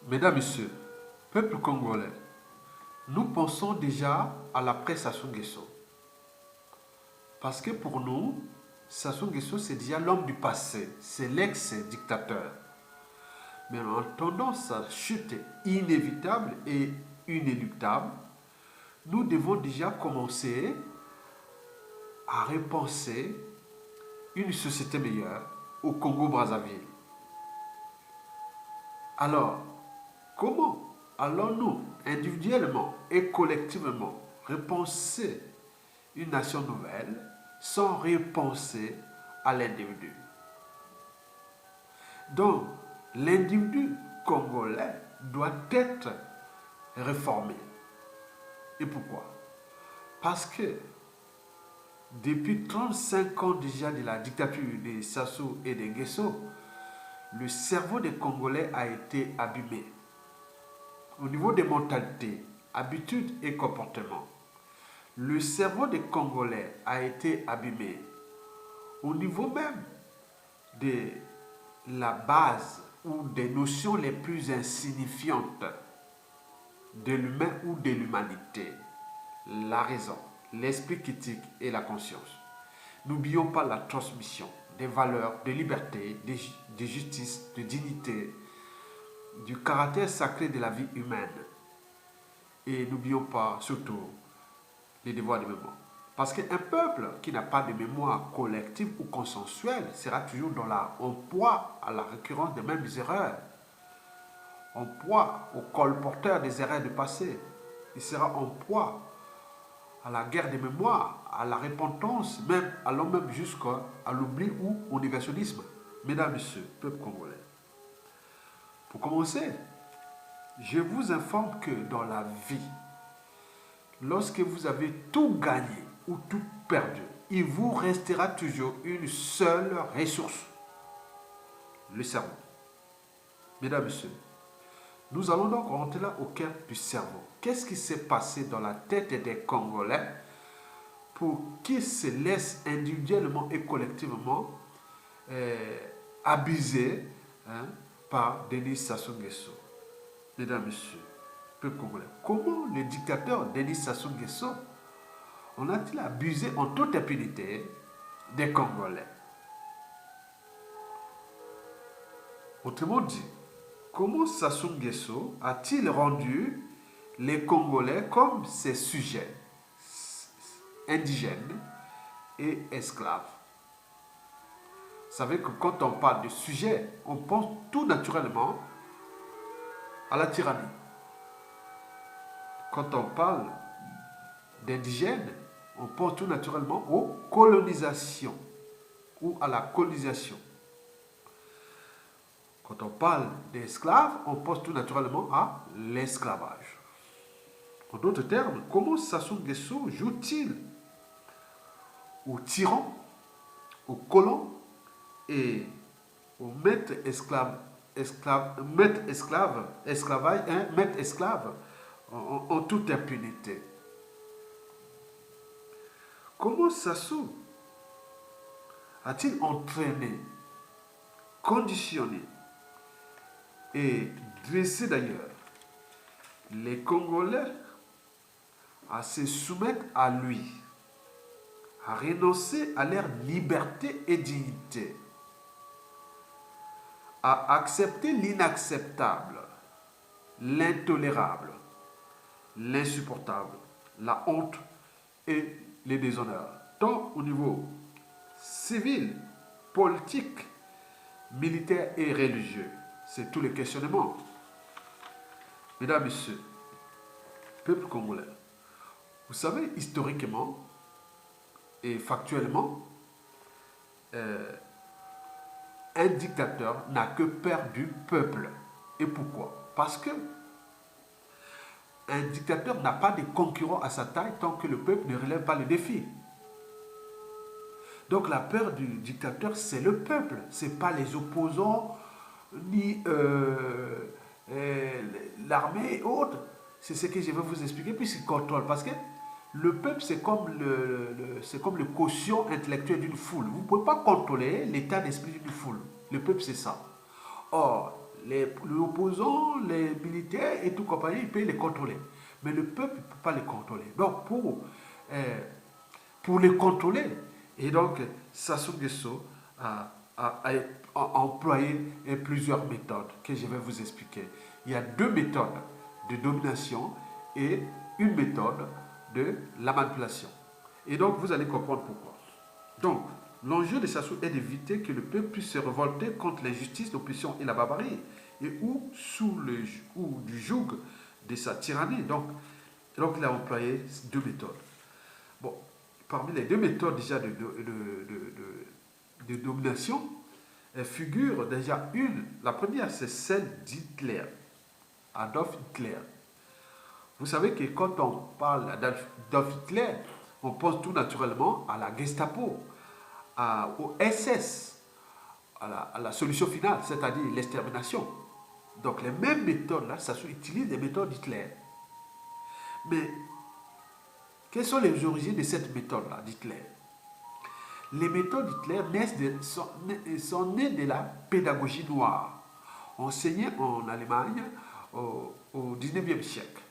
Mesdames, Messieurs, peuple congolais, nous pensons déjà à l'après Sassou Nguesso. Parce que pour nous, Sassou Nguesso, c'est déjà l'homme du passé, c'est l'ex-dictateur. Mais en attendant sa chute inévitable et inéluctable, nous devons déjà commencer à repenser une société meilleure au Congo-Brazzaville. Alors, comment allons-nous individuellement et collectivement repenser une nation nouvelle sans repenser à l'individu? Donc, l'individu congolais doit être réformé. Et pourquoi? Parce que depuis 35 ans déjà de la dictature de Sassou et de Nguesso, le cerveau des Congolais a été abîmé. Au niveau des mentalités, habitudes et comportements, le cerveau des Congolais a été abîmé. Au niveau même de la base ou des notions les plus insignifiantes de l'humain ou de l'humanité, la raison, l'esprit critique et la conscience. N'oublions pas la transmission des valeurs de liberté, de justice, de dignité, du caractère sacré de la vie humaine. Et n'oublions pas surtout les devoirs de mémoire. Parce qu'un peuple qui n'a pas de mémoire collective ou consensuelle sera toujours dans en proie à la récurrence des mêmes erreurs, en proie au colporteur des erreurs du passé. Il sera en proie à la guerre des mémoires, à la repentance, même allant même jusqu'à l'oubli ou au négationnisme. Mesdames, Messieurs, peuple congolais, pour commencer, je vous informe que dans la vie, lorsque vous avez tout gagné ou tout perdu, il vous restera toujours une seule ressource, le cerveau. Mesdames, Messieurs, nous allons donc rentrer là au cœur du cerveau. Qu'est-ce qui s'est passé dans la tête des Congolais pour qu'ils se laissent individuellement et collectivement abuser par Denis Sassou Nguesso? Mesdames, Messieurs, peuple congolais, comment le dictateur Denis Sassou Nguesso en a-t-il abusé en toute impunité des Congolais? Autrement dit, comment Sassou Nguesso a-t-il rendu les Congolais comme ses sujets indigènes et esclaves? Vous savez que quand on parle de sujet, on pense tout naturellement à la tyrannie. Quand on parle d'indigènes, on pense tout naturellement aux colonisations ou à la colonisation. Quand on parle d'esclaves, on pense tout naturellement à l'esclavage. En d'autres termes, comment Sassou Nguesso joue-t-il aux tyrans, aux colons et aux maîtres esclaves, maîtres esclaves en toute impunité? Comment Sassou a-t-il entraîné, conditionné et dressé d'ailleurs les Congolais à se soumettre à lui, à renoncer à leur liberté et dignité, à accepter l'inacceptable, l'intolérable, l'insupportable, la honte et les déshonneurs, tant au niveau civil, politique, militaire et religieux? C'est tout le questionnement. Mesdames, Messieurs, peuple congolais, vous savez, historiquement et factuellement, un dictateur n'a que peur du peuple. Et pourquoi? Parce que un dictateur n'a pas de concurrent à sa taille tant que le peuple ne relève pas le défi. Donc la peur du dictateur, c'est le peuple, ce n'est pas les opposants, ni l'armée et autres. C'est ce que je vais vous expliquer, puisqu'il contrôle. Parce que le peuple, c'est comme le quotient intellectuel d'une foule. Vous ne pouvez pas contrôler l'état d'esprit d'une foule. Le peuple, c'est ça. Or, les opposants, les militaires et tout compagnie, ils peuvent les contrôler. Mais le peuple ne peut pas les contrôler. Donc, pour les contrôler, et donc, Sassou Nguesso a employé plusieurs méthodes que je vais vous expliquer. Il y a deux méthodes de domination et une méthode de la manipulation. Et donc, vous allez comprendre pourquoi. Donc, l'enjeu de Sassou est d'éviter que le peuple puisse se révolter contre l'injustice, l'oppression et la barbarie, et ou du joug de sa tyrannie. Donc, il a employé deux méthodes. Bon, parmi les deux méthodes déjà de domination, figure déjà une. La première, c'est celle d'Hitler, Adolf Hitler. Vous savez que quand on parle d'Adolf Hitler, on pense tout naturellement à la Gestapo, au SS, à la solution finale, c'est-à-dire l'extermination. Donc les mêmes méthodes là, ça utilise les méthodes d'Hitler. Mais quelles sont les origines de cette méthode là d'Hitler? Les méthodes d'Hitler sont nées de la pédagogie noire, enseignée en Allemagne au 19e siècle.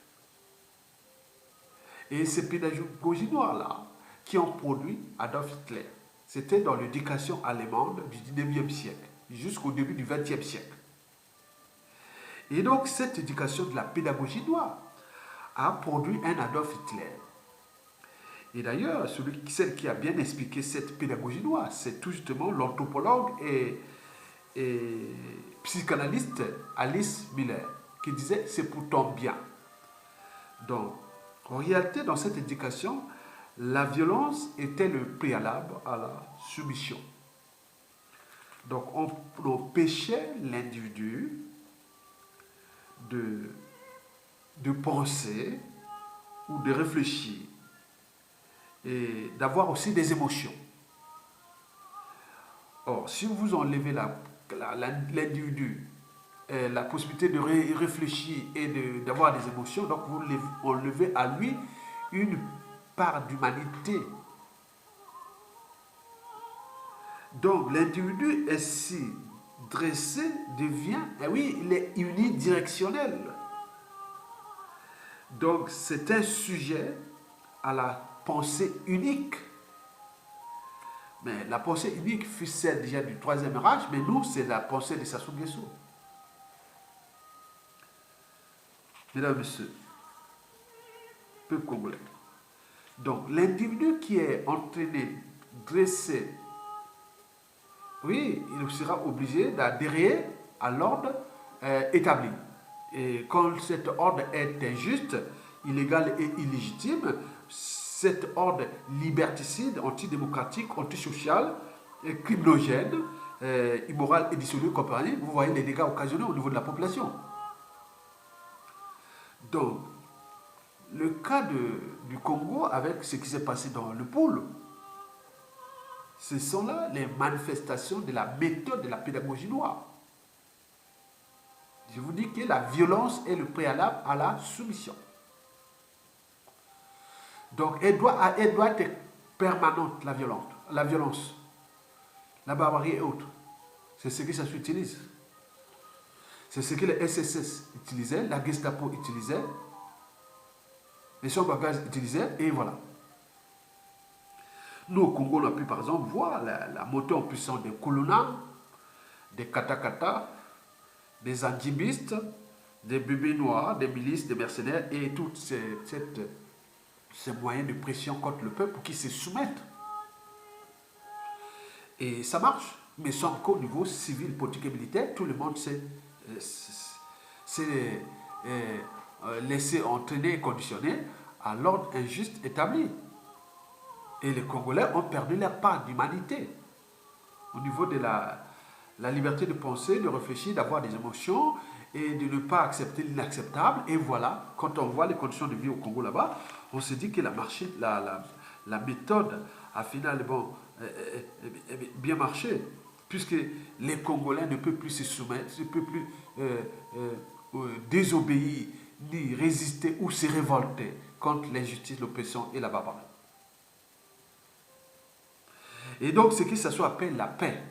Et ces pédagogies noires-là, qui ont produit Adolf Hitler, c'était dans l'éducation allemande du 19e siècle, jusqu'au début du 20e siècle. Et donc, cette éducation de la pédagogie noire a produit un Adolf Hitler. Et d'ailleurs, celle qui a bien expliqué cette pédagogie noire, c'est tout justement l'anthropologue et psychanalyste Alice Miller, qui disait « c'est pour ton bien ». Donc, en réalité, dans cette éducation, la violence était le préalable à la soumission. Donc, on empêchait l'individu de penser ou de réfléchir et d'avoir aussi des émotions. Or, si vous enlevez l'individu la possibilité de réfléchir et d'avoir des émotions, donc vous enlevez à lui une part d'humanité. Donc l'individu ainsi dressé devient, oui, il est unidirectionnel. Donc c'est un sujet à la pensée unique. Mais la pensée unique fut celle déjà du Troisième Reich, mais nous, c'est la pensée de Sassou Nguesso. Mesdames et messieurs, peuple congolais. Donc, l'individu qui est entraîné, dressé, oui, il sera obligé d'adhérer à l'ordre établi. Et quand cet ordre est injuste, illégal et illégitime, cet ordre liberticide, antidémocratique, antisocial, criminogène, immoral et dissolu, compagnie, vous voyez les dégâts occasionnés au niveau de la population. Donc, le cas du Congo avec ce qui s'est passé dans le pôle, ce sont là les manifestations de la méthode de la pédagogie noire. Je vous dis que la violence est le préalable à la soumission. Donc, elle doit être permanente, la violence, la barbarie et autres. C'est ce que ça s'utilise. C'est ce que les SSS utilisaient, la Gestapo utilisait, les Chambagaz utilisaient, et voilà. Nous, au Congo, on a pu par exemple voir la montée en puissance des colonels, des katakata, des anjibistes, des bébés noirs, des milices, des mercenaires, et tous ces moyens de pression contre le peuple pour qu'ils se soumettent. Et ça marche, mais sans qu'au niveau civil, politique et militaire, tout le monde s'est laissé entraîner et conditionner à l'ordre injuste établi. Et les Congolais ont perdu leur part d'humanité au niveau de la liberté de penser, de réfléchir, d'avoir des émotions et de ne pas accepter l'inacceptable. Et voilà, quand on voit les conditions de vie au Congo là-bas, on se dit que la méthode a finalement bien marché, puisque les Congolais ne peuvent plus se soumettre, ne peuvent plus désobéir, ni résister ou se révolter contre l'injustice, l'oppression et la barbarie. Et donc, ce que ça soit appelle la paix,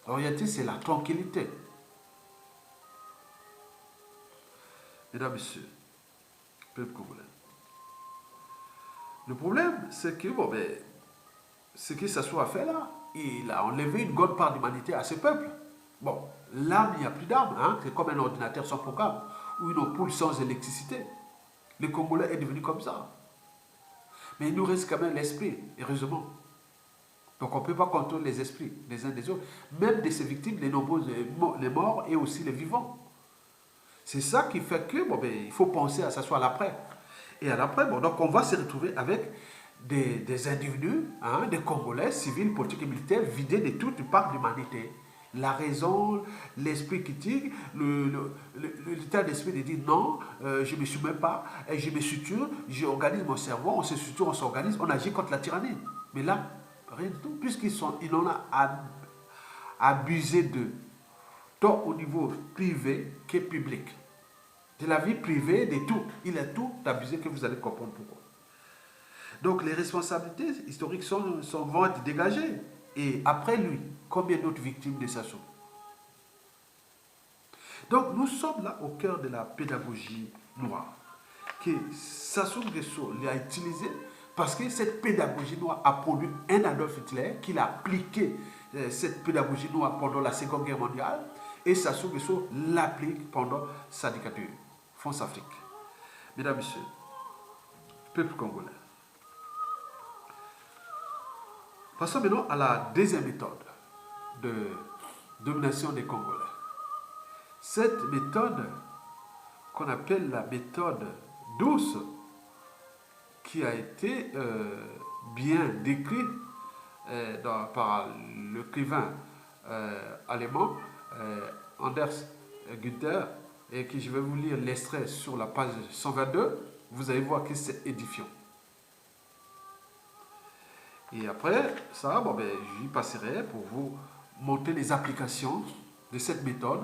en réalité, c'est la tranquillité. Mesdames, Messieurs, peuple congolais. Le problème, c'est que, bon, ben, ce que Sassou a fait là, il a enlevé une bonne part d'humanité à ce peuple. Bon, l'âme, il n'y a plus d'âme, hein? C'est comme un ordinateur sans programme, ou une ampoule sans électricité. Le Congolais est devenu comme ça. Mais il nous reste quand même l'esprit, heureusement. Donc on ne peut pas contrôler les esprits des uns des autres, même de ces victimes, les nombreux, les morts et aussi les vivants. C'est ça qui fait que, bon, ben, il faut penser à s'asseoir à l'après. Et à l'après, bon, donc on va se retrouver avec des individus, hein, des Congolais, civils, politiques et militaires, vidés de toute part d'humanité. La raison, l'esprit critique, l'état d'esprit de dire non, je ne me soumets pas, et je me suture, j'organise mon cerveau, on se suture, on s'organise, on agit contre la tyrannie. Mais là, rien du tout, puisqu'ils en ont abusé d'eux, tant au niveau privé que public. De la vie privée, de tout. Il a tout abusé que vous allez comprendre pourquoi. Donc les responsabilités historiques vont être dégagées. Et après lui, combien d'autres victimes de Sassou? Donc nous sommes là au cœur de la pédagogie noire, que Sassou Nguesso l'a utilisée parce que cette pédagogie noire a produit un Adolf Hitler qui a appliqué cette pédagogie noire pendant la Seconde Guerre mondiale et Sassou Nguesso l'applique pendant sa dictature. France Afrique. Mesdames, Messieurs, peuple congolais. Passons maintenant à la deuxième méthode de domination des Congolais. Cette méthode, qu'on appelle la méthode douce, qui a été bien décrite par l'écrivain allemand Anders Günther, et que je vais vous lire l'extrait sur la page 122, vous allez voir que c'est édifiant. Et après ça, bon, ben, j'y passerai pour vous montrer les applications de cette méthode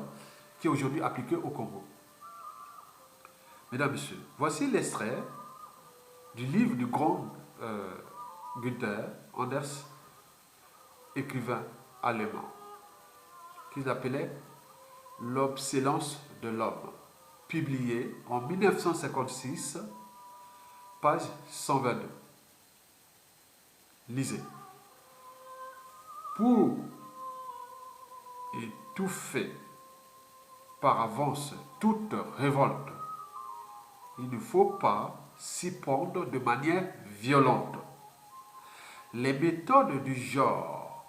qui est aujourd'hui appliquée au Congo. Mesdames, Messieurs, voici l'extrait du livre du grand Günther Anders, écrivain allemand, qu'il appelait L'obsolescence de l'homme, publié en 1956, page 122. Lisez. Pour étouffer par avance toute révolte, il ne faut pas s'y prendre de manière violente. Les méthodes du genre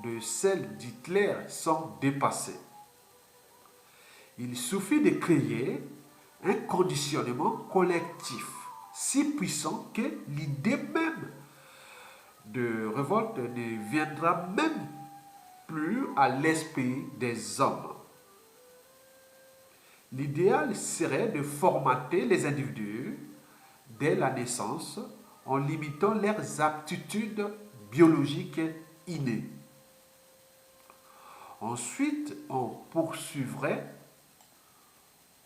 de celles d'Hitler sont dépassées. Il suffit de créer un conditionnement collectif si puissant que l'idée même de révolte ne viendra même plus à l'esprit des hommes. L'idéal serait de formater les individus dès la naissance en limitant leurs aptitudes biologiques innées. Ensuite, on poursuivrait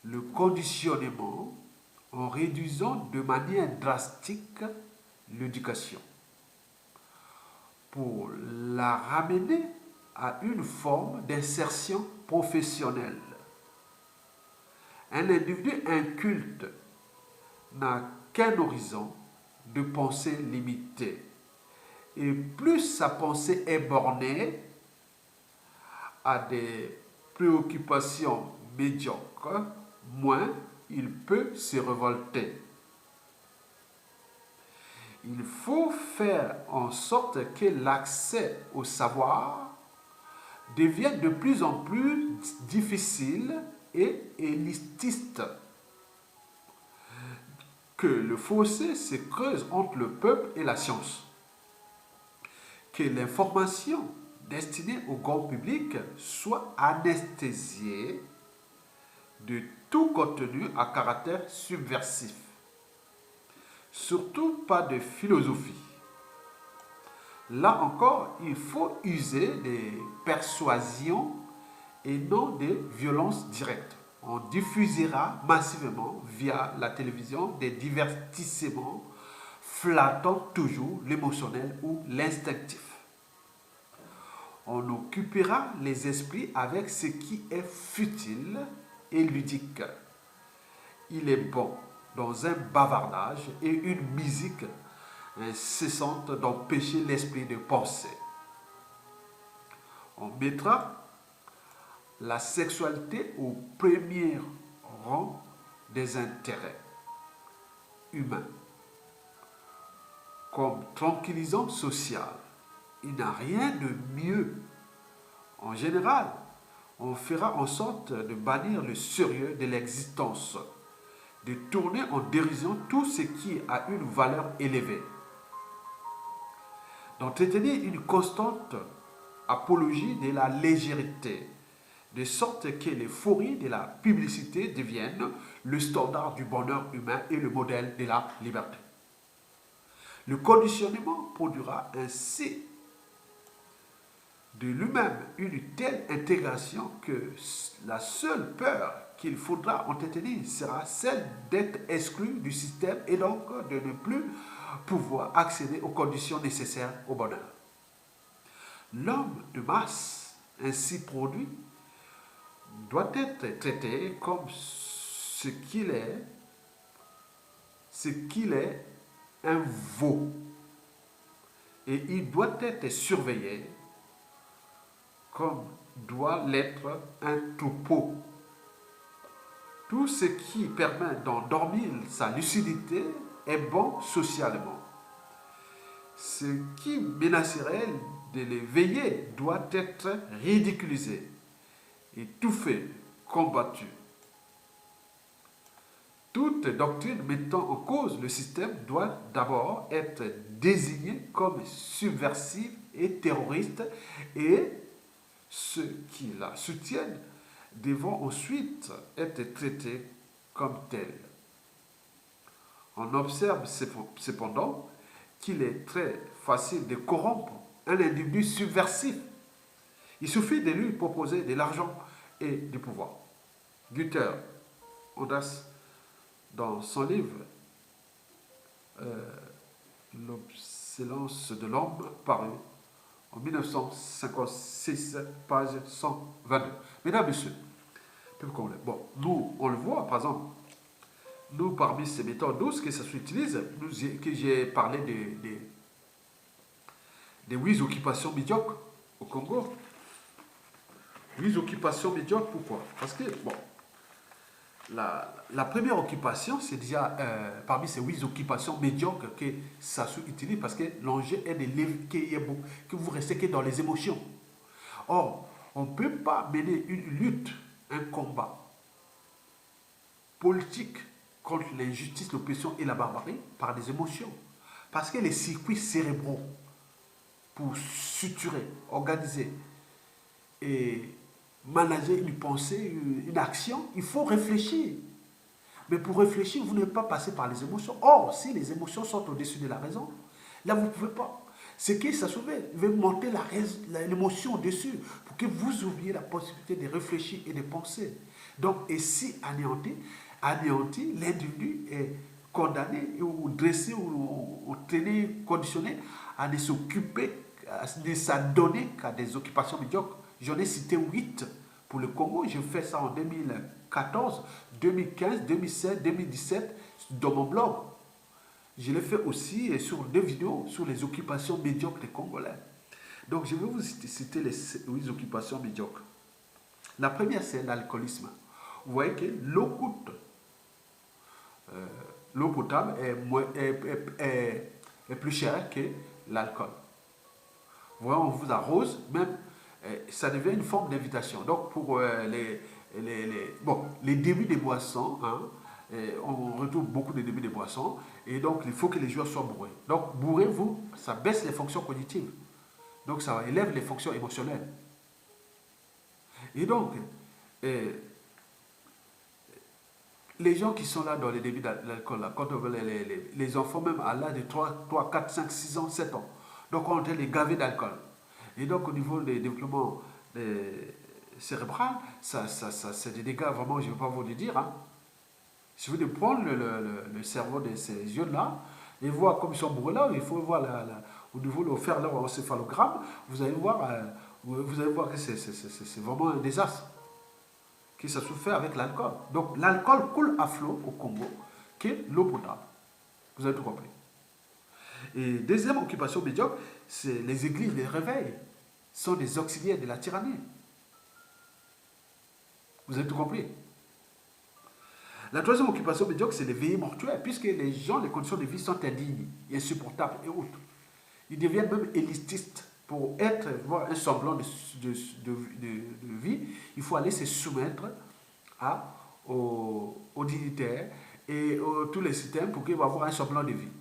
le conditionnement en réduisant de manière drastique l'éducation pour la ramener à une forme d'insertion professionnelle. Un individu inculte n'a qu'un horizon de pensée limité. Et plus sa pensée est bornée à des préoccupations médiocres, moins il peut se révolter. Il faut faire en sorte que l'accès au savoir devienne de plus en plus difficile et élitiste. Que le fossé se creuse entre le peuple et la science. Que l'information destinée au grand public soit anesthésiée de tout contenu à caractère subversif. Surtout pas de philosophie. Là encore, il faut user des persuasions et non des violences directes. On diffusera massivement via la télévision des divertissements flattant toujours l'émotionnel ou l'instinctif. On occupera les esprits avec ce qui est futile et ludique. il est bon dans un bavardage et une musique incessante d'empêcher l'esprit de penser. On mettra la sexualité au premier rang des intérêts humains. Comme tranquillisant social, il n'y a rien de mieux. En général, on fera en sorte de bannir le sérieux de l'existence, de tourner en dérision tout ce qui a une valeur élevée, d'entretenir une constante apologie de la légèreté, de sorte que l'euphorie de la publicité devienne le standard du bonheur humain et le modèle de la liberté. Le conditionnement produira ainsi de lui-même une telle intégration que la seule peur qu'il faudra entretenir sera celle d'être exclu du système et donc de ne plus pouvoir accéder aux conditions nécessaires au bonheur. L'homme de masse ainsi produit doit être traité comme ce qu'il est, un veau. Et il doit être surveillé comme doit l'être un troupeau. Tout ce qui permet d'endormir sa lucidité est bon socialement. Ce qui menacerait de l'éveiller doit être ridiculisé, étouffé, combattu. Toute doctrine mettant en cause le système doit d'abord être désignée comme subversive et terroriste, et ceux qui la soutiennent devront ensuite être traités comme tels. On observe cependant qu'il est très facile de corrompre un individu subversif. Il suffit de lui proposer de l'argent et du pouvoir. Guter, Audace, dans son livre L'obsolescence de l'homme, paru en 1956, page 122. Mesdames, Messieurs, bon, nous, on le voit, par exemple, nous, parmi ces méthodes douces que ça s'utilise, que j'ai parlé des 8 occupations médiocres au Congo. 8 occupations médiocres, pourquoi? Parce que, bon, la première occupation, c'est déjà parmi ces 8 occupations médiocres que ça s'utilise, parce que l'enjeu est que vous restez que dans les émotions. Or, on ne peut pas mener une lutte, un combat politique contre l'injustice, l'oppression et la barbarie par des émotions. Parce que les circuits cérébraux, pour suturer, organiser et manager une pensée, une action, il faut réfléchir. Mais pour réfléchir, vous ne pouvez pas passer par les émotions. Or, si les émotions sont au-dessus de la raison, là, vous ne pouvez pas. C'est que ça veut monter l'émotion au-dessus pour que vous oubliez la possibilité de réfléchir et de penser. Donc, et si anéanti, l'individu est condamné ou dressé ou traîné, conditionné à ne s'occuper, à ne s'adonner qu'à des occupations médiocres. J'en ai cité 8 pour le Congo. J'ai fait ça en 2014, 2015, 2016, 2017 dans mon blog. Je l'ai fait aussi sur 2 vidéos sur les occupations médiocres des Congolais. Donc je vais vous citer les 8 occupations médiocres. La première, c'est l'alcoolisme. Vous voyez que l'eau coûte. L'eau potable est plus chère que l'alcool. Vous voyez, on vous arrose, même ça devient une forme d'invitation. Donc pour les débits des boissons, hein, on retrouve beaucoup de débits des boissons, et donc il faut que les joueurs soient bourrés. Donc bourré, ça baisse les fonctions cognitives. Donc ça élève les fonctions émotionnelles. Et donc, les gens qui sont là dans les débits d'alcool, quand on veut les enfants même à l'âge de 3, 4, 5, 6 ans, 7 ans, donc on est les gaver d'alcool. Et donc au niveau des développements cérébral, c'est des dégâts vraiment, je ne vais pas vous le dire. Hein. Si vous voulez prendre le cerveau de ces jeunes-là et voir comme ils sont bourrés là, il faut voir au niveau de faire leur encéphalogramme, vous allez voir que c'est vraiment un désastre. qui se fait avec l'alcool. Donc l'alcool coule à flot au Congo, qui est l'eau potable. Vous avez tout compris. Et deuxième occupation médiocre, c'est les églises, les réveils, sont des auxiliaires de la tyrannie. Vous avez tout compris. La troisième occupation médiocre, c'est les veillées mortuaires, puisque les gens, les conditions de vie sont indignes, insupportables et autres. Ils deviennent même élitistes. Pour voir un semblant de vie, il faut aller se soumettre aux dignitaires et tous les systèmes pour qu'ils vont avoir un semblant de vie.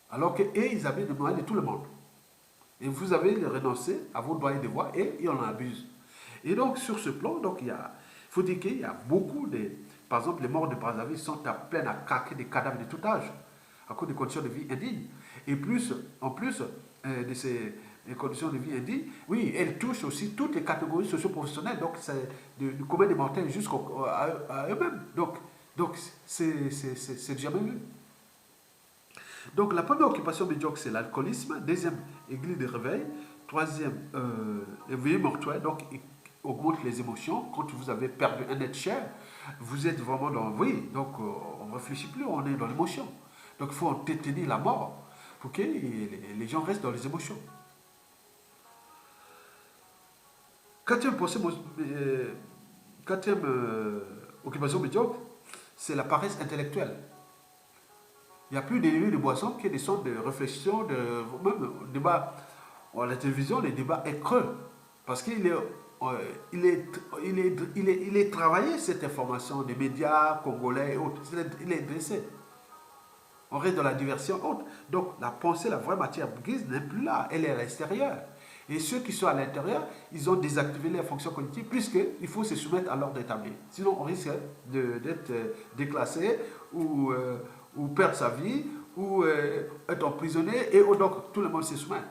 Alors qu'eux, ils avaient le moyen de tout le monde. Et vous avez renoncé à vos droits et devoirs et ils en abusent. Et donc, sur ce plan, donc, il faut dire qu'il y a beaucoup de... Par exemple, les morts de Brazzaville sont à peine à craquer des cadavres de tout âge, à cause des conditions de vie indignes. Et en plus de ces conditions de vie indignes, oui, elles touchent aussi toutes les catégories socio-professionnelles, donc c'est du commun des mortels jusqu'à eux-mêmes. Donc c'est jamais vu. Donc la première occupation médiocre, c'est l'alcoolisme. Deuxième, église de réveil. Troisième, veillée mortuaire, donc augmente les émotions. Quand vous avez perdu un être cher, vous êtes vraiment dans... Oui, donc on ne réfléchit plus, on est dans l'émotion. Donc il faut entretenir la mort pour que les gens restent dans les émotions. Quatrième occupation médiocre, c'est la paresse intellectuelle. Il n'y a plus de boissons que des sortes de réflexions, même débat. À la télévision, les débats est creux. Parce qu'il est travaillé, cette information des médias congolais et autres. Il est dressé. On reste dans la diversion haute. Donc la pensée, la vraie matière grise n'est plus là, elle est à l'extérieur. Et ceux qui sont à l'intérieur, ils ont désactivé leur fonction cognitive puisqu'il faut se soumettre à l'ordre établi. Sinon on risque d'être déclassé ou perdre sa vie ou être emprisonné et donc tout le monde se soumet.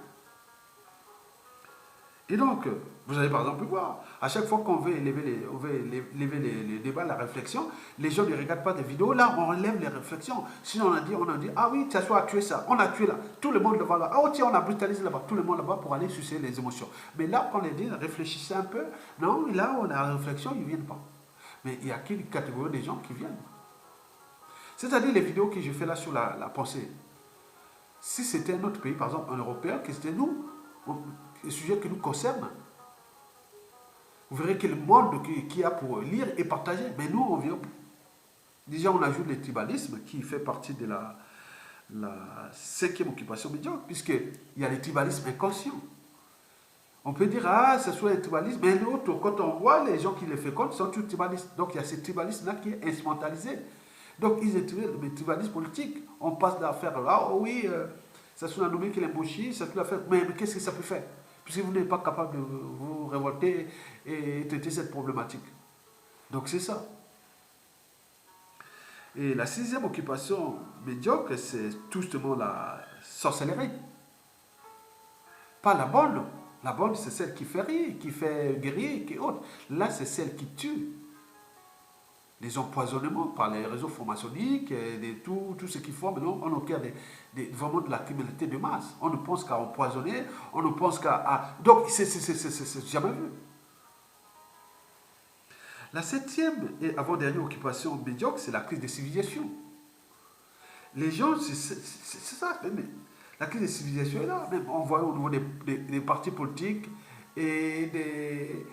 Et donc, vous allez par exemple voir, à chaque fois qu'on veut élever les débats, la réflexion, les gens ne regardent pas des vidéos, là on enlève les réflexions. Sinon on a dit, ah oui, ça soit tué ça, on a tué là, tout le monde le voit là, ah oh, tiens, on a brutalisé là-bas, tout le monde là-bas pour aller susciter les émotions. Mais là, quand on les dit, réfléchissez un peu, non, là on a la réflexion, ils ne viennent pas. Mais il y a qu'une catégorie de gens qui viennent. C'est-à-dire les vidéos que je fais là sur la pensée. Si c'était un autre pays, par exemple un Européen, que c'était nous, le sujet qui nous concerne, vous verrez que le monde qui a pour lire et partager, mais nous on vient. Déjà on ajoute le tribalisme qui fait partie de la cinquième occupation médiocre, puisqu'il y a le tribalisme inconscient. On peut dire, ah, ce soit le tribalisme, mais l'autre, quand on voit les gens qui les fécondent, sont tous tribalistes. Donc il y a ce tribalisme-là qui est instrumentalisé. Donc ils utilisent le tribalisme politique. On passe d'affaire, ah oui, ça soit nommé qu'il est bouchi, ça peut faire, mais qu'est-ce que ça peut faire? Puisque vous n'êtes pas capable de vous révolter et traiter cette problématique. Donc c'est ça. Et la sixième occupation médiocre, c'est tout justement la sorcellerie. Pas la bonne. La bonne, c'est celle qui fait rire, qui fait guérir, qui est autre. Là, c'est celle qui tue. Les empoisonnements par les réseaux formationniques, tout ce qui forme, on au cœur vraiment de la criminalité de masse. On ne pense qu'à empoisonner, on ne pense qu'à... Donc, c'est jamais vu. La septième et avant-dernière occupation médiocre, c'est la crise des civilisations. Les gens, c'est ça, mais la crise des civilisations est là. Même on voit au niveau des partis politiques et des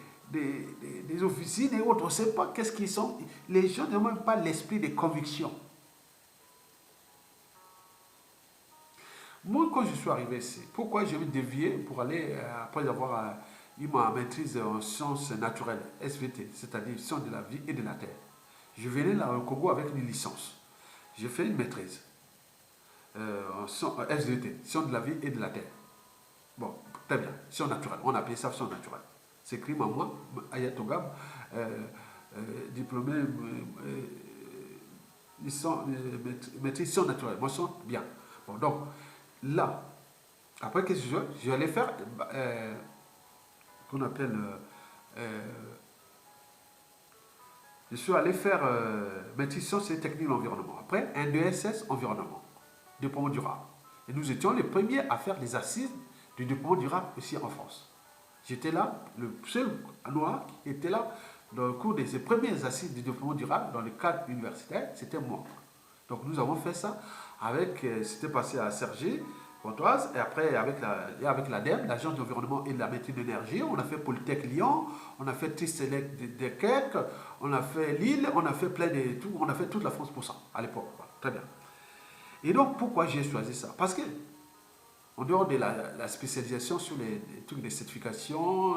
officines et autres, on ne sait pas qu'est-ce qu'ils sont. Les gens n'ont même pas l'esprit de conviction. Moi, quand je suis arrivé ici, pourquoi je vais dévier pour aller, après avoir eu ma maîtrise en sciences naturelles, SVT, c'est-à-dire sciences de la vie et de la terre. Je venais là au Congo avec une licence. J'ai fait une maîtrise en SVT, sciences de la vie et de la terre. Bon, très bien, sciences naturelles, on appelait ça sciences naturelles. C'est écrit maman, Ayatogam, diplômé, maîtrise sciences naturelles. Moi, sens bien. Bon, donc, là, après, qu'est-ce que je vais aller faire qu'on appelle... je suis allé faire maîtrise sciences et techniques de l'environnement. Après, un DSS environnement, déploiement durable. Et nous étions les premiers à faire les assises du déploiement durable ici en France. J'étais là, le seul noir qui était là dans le cours de ces premières assises du développement durable dans le cadre universitaire, c'était moi. Donc nous avons fait ça avec, c'était passé à Cergy, Pontoise, et après avec l'ADEME, l'Agence d'environnement et de la maîtrise de l'énergie, on a fait Polytech Lyon, on a fait Tisselec de Québec, on a fait Lille, on a fait plein de tout, on a fait toute la France pour ça, à l'époque. Voilà, très bien. Et donc pourquoi j'ai choisi ça? Parce que en dehors de la spécialisation sur les trucs de certification,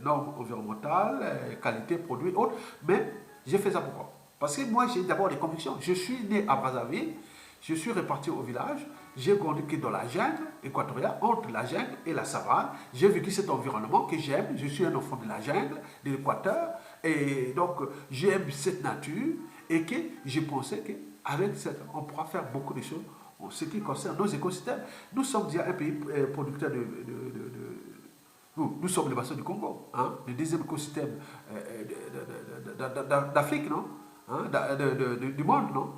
normes environnementales, qualité, produits, autres, mais j'ai fait ça pourquoi? Parce que moi, j'ai d'abord des convictions. Je suis né à Brazzaville, je suis reparti au village, j'ai grandi dans la jungle équatoriale, entre la jungle et la savane. J'ai vécu cet environnement que j'aime. Je suis un enfant de la jungle, de l'Équateur, et donc j'aime cette nature et que je pensais qu'avec cette, on pourra faire beaucoup de choses en ce qui concerne nos écosystèmes. Nous sommes déjà un pays producteur nous sommes le bassin du Congo, hein, le deuxième écosystème d'Afrique, non, hein, du monde, non.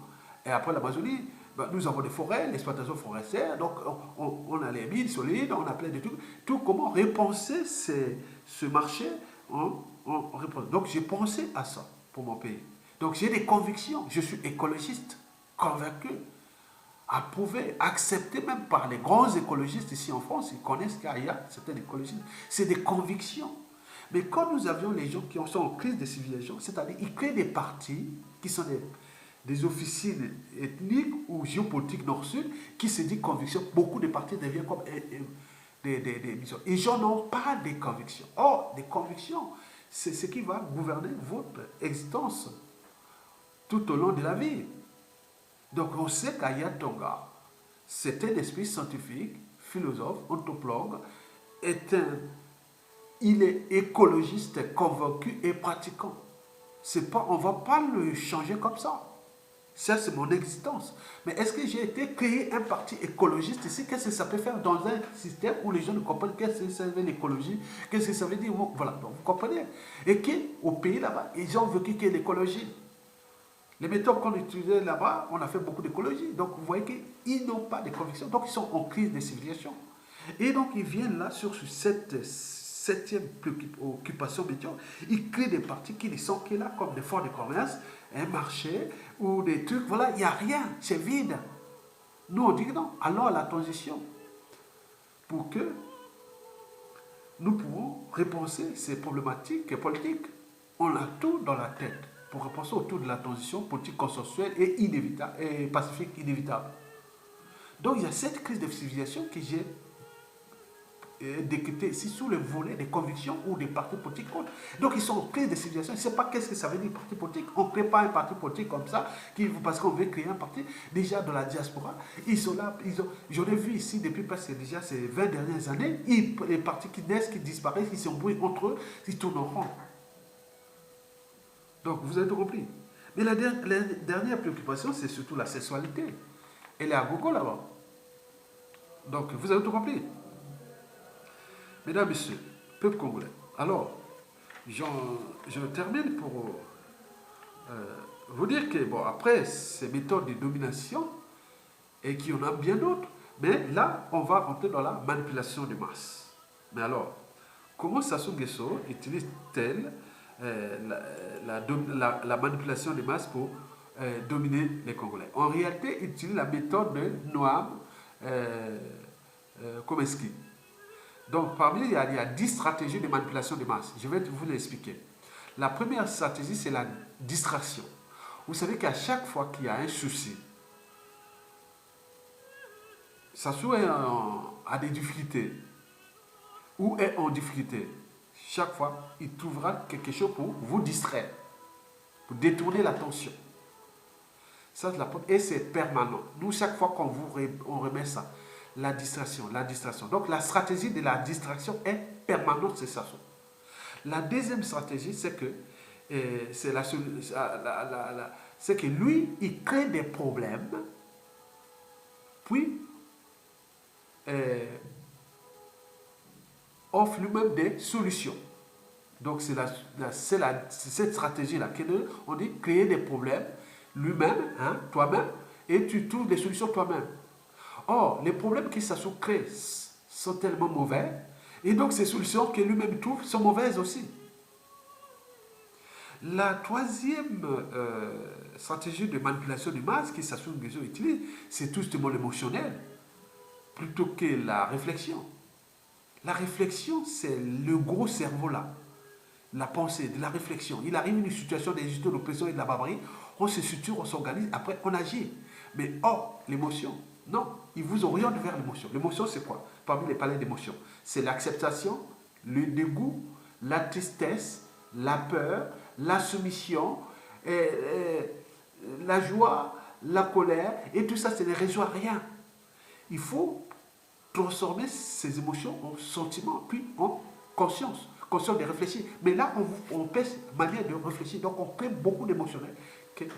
Et après l'Amazonie, ben, nous avons des forêts, l'exploitation forestière, donc on a les mines solides, on a plein de trucs. Tout comment repenser ce marché en réponse. Donc j'ai pensé à ça pour mon pays. Donc j'ai des convictions, je suis écologiste, convaincu, approuvé, accepté même par les grands écologistes ici en France, ils connaissent qu'il y a certains écologistes. C'est des convictions. Mais quand nous avions les gens qui sont en crise de civilisation, c'est-à-dire ils créent des partis qui sont des officines ethniques ou géopolitiques nord-sud qui se disent conviction, beaucoup de partis deviennent comme des missions. Et gens n'ont pas de convictions. Or, des convictions, c'est ce qui va gouverner votre existence tout au long de la vie. Donc on sait qu'Aya Tonga, c'est un esprit scientifique, philosophe, anthropologue, il est écologiste, convaincu et pratiquant. On ne va pas le changer comme ça. Ça, c'est mon existence. Mais est-ce que j'ai été créé un parti écologiste ici? Qu'est-ce que ça peut faire dans un système où les gens ne comprennent qu'est-ce que ça veut dire l'écologie? Qu'est-ce que ça veut dire? Voilà, donc vous comprenez. Et qu'au pays là-bas, ils ont vécu que l'écologie. Les méthodes qu'on utilisait là-bas, on a fait beaucoup d'écologie. Donc vous voyez qu'ils n'ont pas de conviction. Donc ils sont en crise de civilisation. Et donc ils viennent là sur cette septième occupation météo. Ils créent des partis qui sont là comme des fonds de commerce, un marché ou des trucs. Voilà, il n'y a rien. C'est vide. Nous on dit que non. Alors la transition pour que nous pouvons repenser ces problématiques politiques. On a tout dans la tête pour repenser autour de la transition politique consensuelle et inévitable et pacifique inévitable. Donc il y a cette crise de civilisation que j'ai décryptée ici sous le volet des convictions ou des partis politiques. Donc ils sont en crise de civilisation. Ils ne savent pas qu'est-ce que ça veut dire parti politique. On ne crée pas un parti politique comme ça parce qu'on veut créer un parti. Déjà dans la diaspora, ils sont là. J'en ai vu ici depuis presque déjà ces 20 dernières années. Les partis qui naissent, qui disparaissent, qui s'embrouillent entre eux, ils tournent en rond. Donc, vous avez tout compris. Mais la dernière préoccupation, c'est surtout la sexualité. Elle est à gogo là-bas. Donc, vous avez tout compris. Mesdames, Messieurs, peuple congolais. Alors, je termine pour vous dire que, bon, après ces méthodes de domination, et qu'il y en a bien d'autres, mais là, on va rentrer dans la manipulation de masse. Mais alors, comment Sassou Nguesso utilise-t-elle la manipulation des masses pour dominer les Congolais? En réalité, il utilise la méthode de Noam Chomsky. Donc, parmi il y a 10 stratégies de manipulation des masses. Je vais vous l'expliquer. La première stratégie, c'est la distraction. Vous savez qu'à chaque fois qu'il y a un souci, Sassou a des difficultés ou est en difficulté. Chaque fois, il trouvera quelque chose pour vous distraire, pour détourner l'attention. Ça, et c'est permanent. Nous, chaque fois on remet ça, la distraction. Donc, la stratégie de la distraction est permanente, c'est ça. La deuxième stratégie, c'est que, c'est que lui, il crée des problèmes, puis offre lui-même des solutions. Donc c'est cette stratégie-là qu'on dit créer des problèmes lui-même, hein, toi-même, et tu trouves des solutions toi-même. Or, les problèmes que Sassou crée sont tellement mauvais, et donc ces solutions que lui-même trouve sont mauvaises aussi. La troisième stratégie de manipulation du masse que Sassou Nguesso utilise, c'est tout simplement l'émotionnel, plutôt que la réflexion. La réflexion, c'est le gros cerveau là. La pensée, de la réflexion. Il arrive une situation d'injustice, d'oppression et de la barbarie, on se structure, on s'organise, après on agit. Mais l'émotion, non, ils vous orientent vers l'émotion. L'émotion, c'est quoi? Parmi les palais d'émotion, c'est l'acceptation, le dégoût, la tristesse, la peur, la soumission, la joie, la colère, et tout ça, ça ne résout rien. Il faut transformer ces émotions en sentiments, puis en conscience. Conscience de réfléchir. Mais là, on pèse manière de réfléchir. Donc, on paie beaucoup d'émotionnel que de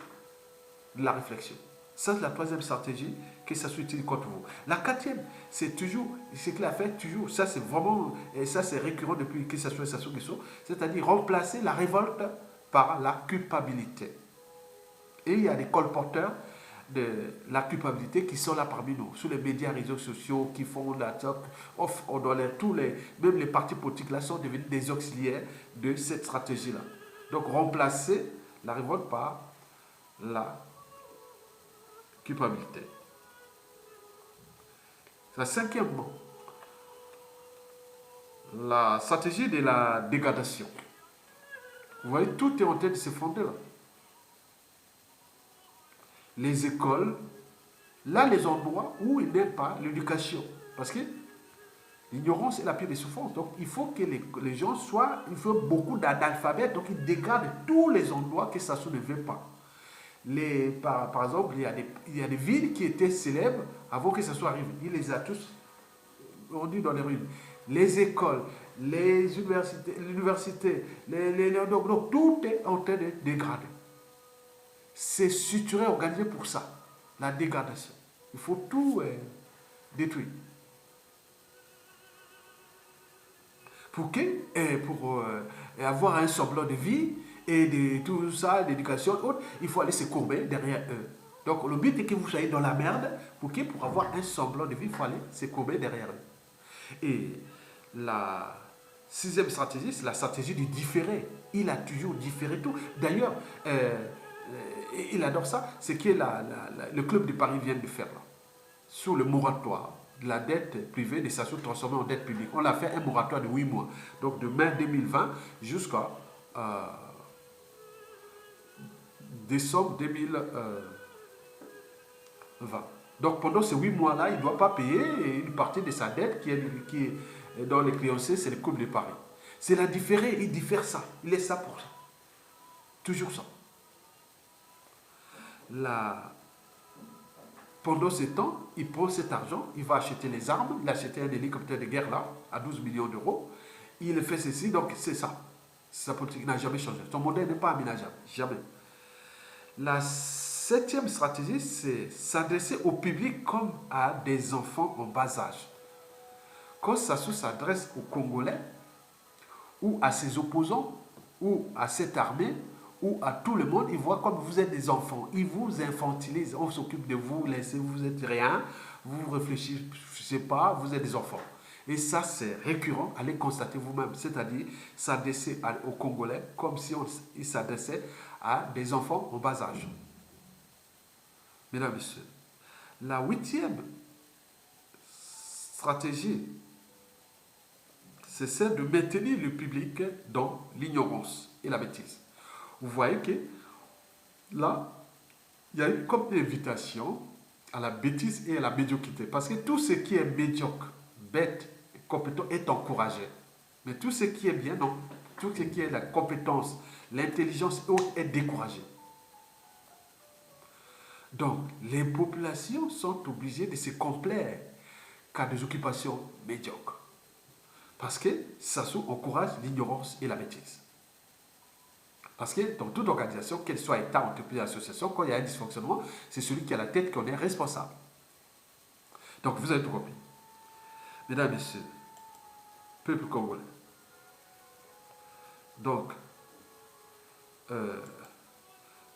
la réflexion. Ça, c'est la troisième stratégie que ça s'utilise contre vous. La quatrième, c'est toujours, ce qu'il a fait toujours, ça c'est vraiment, et ça c'est récurrent depuis que ça soit Sassou Nguesso, c'est-à-dire remplacer la révolte par la culpabilité. Et il y a des colporteurs de la culpabilité qui sont là parmi nous, sur les médias, réseaux sociaux, qui font la top, même les partis politiques là sont devenus des auxiliaires de cette stratégie-là. Donc remplacer la révolte par la culpabilité. Cinquièmement, la stratégie de la dégradation. Vous voyez, tout est en train de se fonder là. Les écoles, là les endroits où il n'y a pas l'éducation. Parce que l'ignorance est la pire des souffrances. Donc il faut que les gens soient, il faut beaucoup d'analphabètes, donc ils dégradent tous les endroits que ça ne veut pas. Par exemple, il y a des villes qui étaient célèbres avant que ça soit arrivé. Il les a tous rendus dans les ruines. Les écoles, les universités, donc, tout est en train de dégrader. C'est structuré, organisé pour ça, la dégradation. Il faut tout détruire. Pour avoir un semblant de vie, et de tout ça, d'éducation, il faut aller se courber derrière eux. Donc le but est que vous soyez dans la merde, pour avoir un semblant de vie, il faut aller se courber derrière eux. Et la sixième stratégie, c'est la stratégie du différé. Il a toujours différé tout. D'ailleurs, il adore ça, c'est que le club de Paris vient de faire là, sur le moratoire de la dette privée des stations transformées en dette publique. On a fait un moratoire de 8 mois, donc de mai 2020 jusqu'à décembre 2020. Donc pendant ces 8 mois-là, il ne doit pas payer une partie de sa dette qui est dans les créanciers, c'est le Club de Paris. C'est la différée, il diffère ça. Il est ça pour ça. Toujours ça. Pendant ce temps, il prend cet argent, il va acheter les armes, il a acheté un hélicoptère de guerre là, à 12 millions d'euros. Il fait ceci, donc c'est ça. Sa politique n'a jamais changé. Son modèle n'est pas aménageable. Jamais. La septième stratégie, c'est s'adresser au public comme à des enfants en bas âge. Quand Sassou s'adresse aux Congolais, ou à ses opposants, ou à cette armée, ou à tout le monde, il voit comme vous êtes des enfants. Il vous infantilise, on s'occupe de vous, laissez, vous êtes rien, vous réfléchissez pas, vous êtes des enfants. Et ça, c'est récurrent, allez constater vous-même, c'est-à-dire s'adresser aux Congolais comme si il s'adressait à des enfants en bas âge. Mesdames et messieurs, la huitième stratégie, c'est celle de maintenir le public dans l'ignorance et la bêtise. Vous voyez que là, il y a comme une invitation à la bêtise et à la médiocrité. Parce que tout ce qui est médiocre, bête, compétent est encouragé. Mais tout ce qui est bien, non. Tout ce qui est la compétence, l'intelligence est découragé. Donc, les populations sont obligées de se complaire qu'à des occupations médiocres. Parce que ça encourage l'ignorance et la bêtise. Parce que dans toute organisation, qu'elle soit État, entreprise, association, quand il y a un dysfonctionnement, c'est celui qui a la tête qui en est responsable. Donc vous avez tout compris. Mesdames et messieurs, peuple congolais. Donc,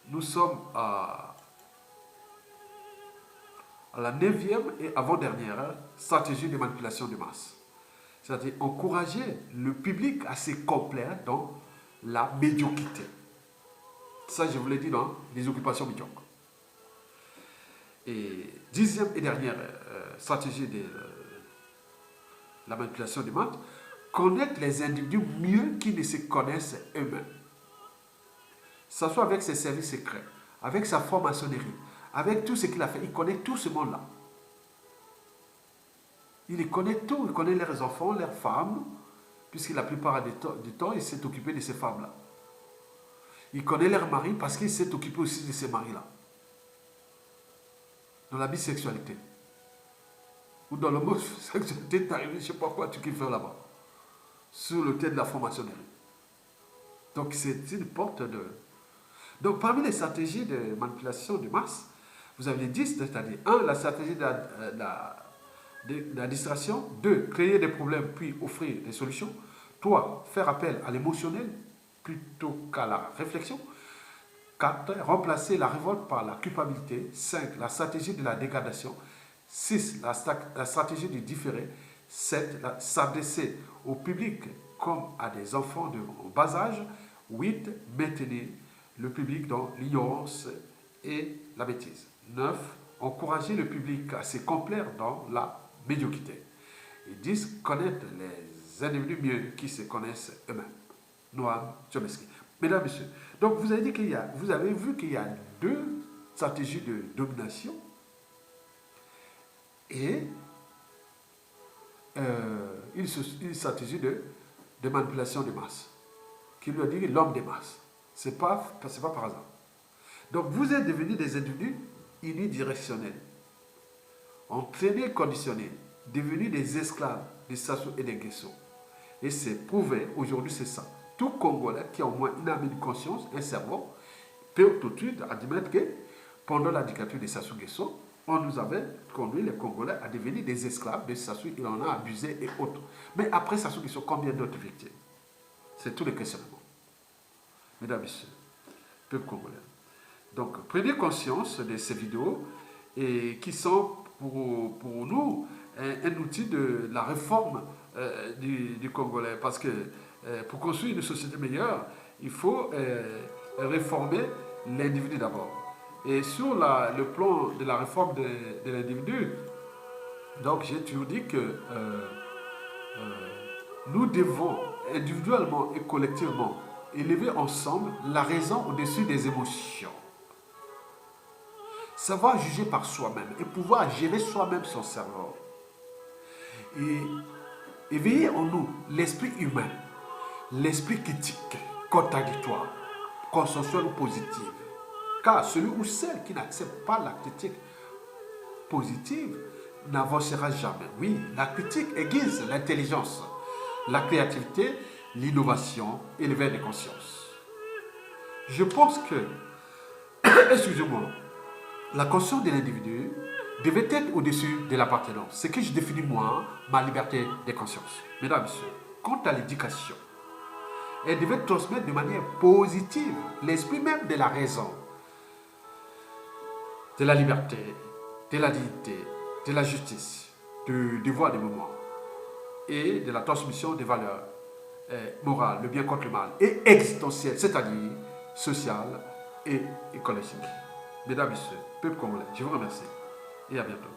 nous sommes à la 9e et avant-dernière stratégie de manipulation de masse. C'est-à-dire encourager le public à se complaire dans la médiocrité. Ça, je vous l'ai dit dans les occupations médiocres. Et 10e et dernière stratégie de la manipulation des maths, connaître les individus mieux qu'ils ne se connaissent eux-mêmes. Ça soit avec ses services secrets, avec sa franc-maçonnerie, avec tout ce qu'il a fait. Il connaît tout ce monde-là. Il les connaît tout. Il connaît leurs enfants, leurs femmes, puisque la plupart du temps, il s'est occupé de ces femmes-là. Il connaît leurs maris parce qu'il s'est occupé aussi de ces maris-là. Dans la bisexualité. Ou dans l'homosexualité, tu arrives, je ne sais pas quoi tu kiffes faire là-bas. Sous le thème de la franc-maçonnerie. Donc c'est une porte de... Donc parmi les stratégies de manipulation de masse, vous avez les 10, c'est-à-dire 1, la stratégie de la distraction, 2, créer des problèmes puis offrir des solutions, 3, faire appel à l'émotionnel plutôt qu'à la réflexion, 4, remplacer la révolte par la culpabilité, 5, la stratégie de la dégradation, 6, la stratégie du différé, 7, s'adresser au public comme à des enfants de bas âge, 8, maintenir le public dans l'ignorance et la bêtise. 9, encourager le public à se complaire dans la médiocrité. Et 10, connaître les individus mieux qui se connaissent eux-mêmes. Noam Chomsky. Mesdames et messieurs, donc vous avez vu qu'il y a 2 stratégies de domination et une stratégie de manipulation de masse, qui lui a dit l'homme des masses. C'est pas par hasard. Donc vous êtes devenus des individus unidirectionnels, entraînés, conditionnés, devenus des esclaves des Sassou et des Nguesso. Et c'est prouvé, aujourd'hui c'est ça. Tout Congolais qui a au moins une âme, une conscience, un cerveau, peut tout de suite admettre que pendant la dictature des Sassou Nguesso, on nous avait conduit les Congolais à devenir des esclaves de Sassou, il en a abusé et autres. Mais après Sassou Nguesso, combien d'autres victimes? C'est tout le questionnement. Mesdames et messieurs, peuple congolais. Donc, prenez conscience de ces vidéos et qui sont pour nous un outil de la réforme du Congolais. Parce que pour construire une société meilleure, il faut réformer l'individu d'abord. Et sur le plan de la réforme de l'individu, donc j'ai toujours dit que nous devons individuellement et collectivement élever ensemble la raison au-dessus des émotions. Savoir juger par soi-même et pouvoir gérer soi-même son cerveau. Et éveiller en nous l'esprit humain, l'esprit critique, contradictoire, consensuel ou positif. Car celui ou celle qui n'accepte pas la critique positive n'avancera jamais. Oui, la critique aiguise l'intelligence, la créativité, l'innovation et l'éveil de conscience. Je pense que, excusez-moi, la conscience de l'individu devait être au-dessus de l'appartenance. Ce que je définis moi, ma liberté de conscience. Mesdames et messieurs, quant à l'éducation, elle devait transmettre de manière positive l'esprit même de la raison, de la liberté, de la dignité, de la justice, du devoir de mémoire et de la transmission des valeurs morales, le bien contre le mal, et existentielles, c'est-à-dire sociales et écologiques. Mesdames et messieurs, peuple congolais, je vous remercie et à bientôt.